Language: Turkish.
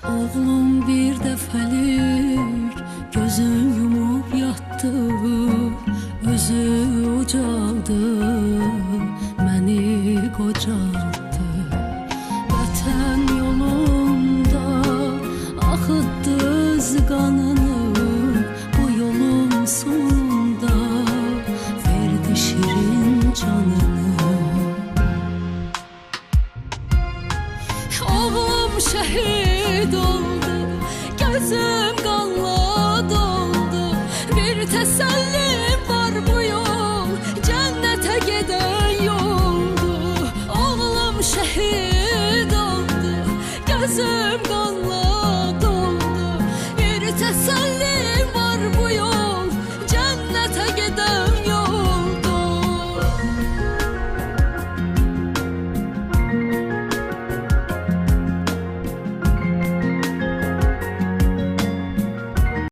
Oğlum bir dəfəlik gözün yumub yatdı, özü ucaldı, məni qocaldı. Vətən yolunda axıtdı öz qanını, bu yolun sonunda verdi şirin canını. Oğlum şehit oldu, gözüm qanla doldu, bir təsəlli